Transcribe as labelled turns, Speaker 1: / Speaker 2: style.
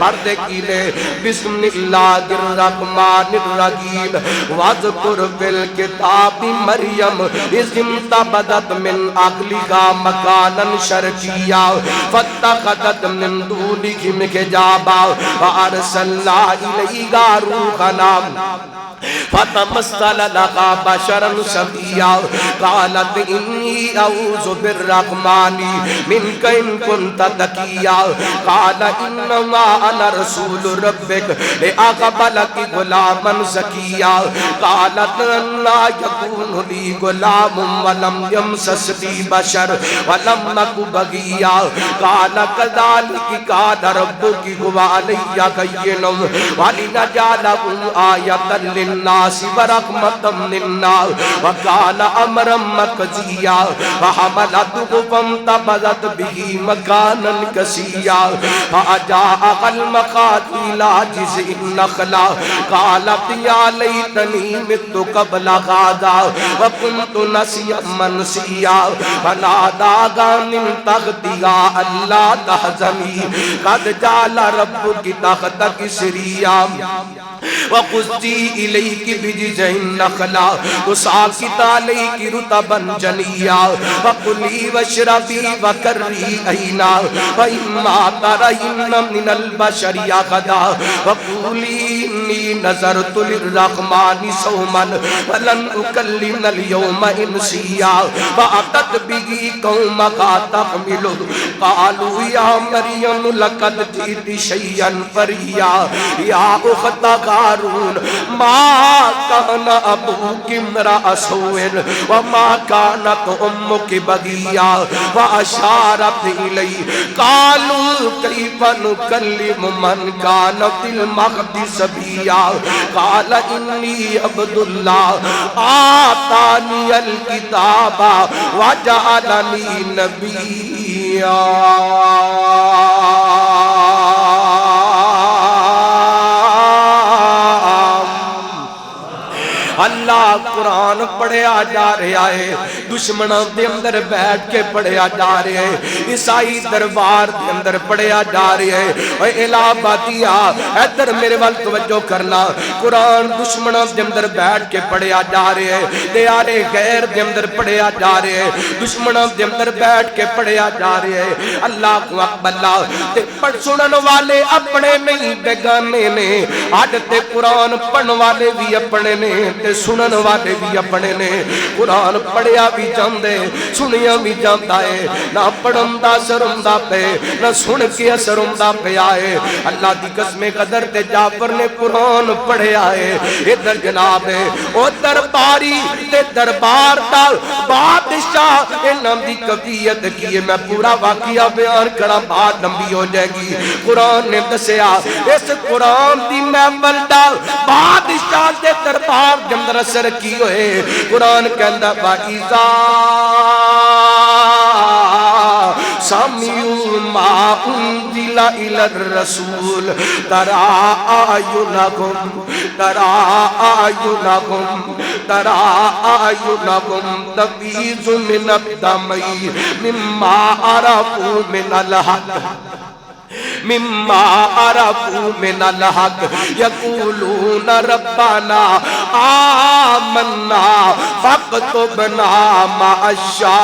Speaker 1: फर्द कीले बिस्मिल्लाहिर्रहमानिर्रहीम वज़कुर फिल किताबि मरियम इज़ तबदत मिन अक़लिहा मकानन शर्क़िय्या फत्तख़ज़त मिन दूनिहिम हिजाबा व अरसलना इलैहा रूहना फतमस्सल लहा बशरन सविय्या क़ालत इन्नी अऊज़ु बिर्रहमानि मिनका इन कुन्त तक़िय्या क़ाल इन्नमा अना रसूल रब्बिक लिअक़बलकी गुलामन ज़किय्या क़ालत अन्ना यकूनु ली गुलामुन वलम यमससनी बशर वलम नकु बग़िय्या क़ाल कज़ालिका कान रब्बुकी हुवा अलय्या हय्यिन वलिनजअलहु आयतन लिन्नासि व रहमतम मिन्ना व कान अमरम मक़ज़िय्या व हमलतहु फंतबज़त बिही मकानन कसिय्या फ़अजाअल मख़ाज़ इला जिज़इन नख़ला क़ालत या लैतनी मित्तु क़ब्ल हाज़ा व कुन्तु नसिय्यन मनसिय्या फनादाहा मिन तहतिहा अल्ला तहज़नी क़द जअल रब्बुकी तहतकी सिरिय्या वक़ुज़्ज़ी इलैकी बिजिज़इन नख़ला तुसाक़ित अलैकी रुतबन जनिय्या वकुली वशरबी वकर्री ऐना व इम्मा तरयिन्न मिनल बशरि अहदा वक़ूली इन्नी नज़रतु लिर्रहमानि सौमन वलन उकल्लिमल यौमा इंसिय्या फ़अतत बिही क़ौमहा तहमिलुहु क़ालू या मरियम लक़द जीति शय्यन फ़रिय्या या उख़्ता हारून मा काना अबूकी इम्रअ सौइन व मा कानत उम्मुकी बग़िय्या व अशारत इलैहि क़ालू कैफ़ नुकल्लिमु मन कान फ़िल महदि सबिय्या क़ाल इन्नी अब्दुल्लाह आतानियल किताबा व जअलनी नबिय्या। अल्लाह कुरान पढ़िया जा रहा है, दुश्मनों के अंदर बैठ के पढ़िया जा रहा है, ईसाई दरबार के अंदर पढ़िया जा रहा है। इलाहाबादिया इधर मेरे वाल तवज्जो करना, कुरान दुश्मनों के अंदर बैठ के पढ़िया जा रहे है, दियारे गैर के अंदर पढ़िया जा रहे है, दुश्मनों के अंदर बैठ के पढ़िया जा रहे है। अल्लाह को अकबल्ला ते पढ़ सुनन वाले अपने नहीं बेगाने ने, अज ते कुरान पढ़न वाले भी अपने ने, सुनन वाले भी अपने ने। कुरान पढ़िया भी जांदे सुनिया भी जाता है, ना पढ़न दा असर हुंदा पे ना सुन के असर हुंदा पिया है। अल्लाह दी कसम कदर ते जाफर ने कुरान पढ़िया है। इधर जनाब है ओ दरबारी ते दरबार दा बादशाह इन्हां दी कफियत की है, मैं पूरा वाकया बयान करा बात लंबी हो जाएगी। कुरान ने दसिया इस कुरान दी महफिल दा बादशाह दे दरबार अंदर असर की होए। कुरान कहंदा वाइज़ा सामिउ मा उन्ज़िला इलर रसूल तरा आयुनहुम तफीज़ु मिनद दमी मिम्मा अरफू मिनल हक़ मिम्मा अरफू मिनल हक़ यक़ूलून रब्बना आमन्ना फ़क्तुबना मअश-शाहिदीन।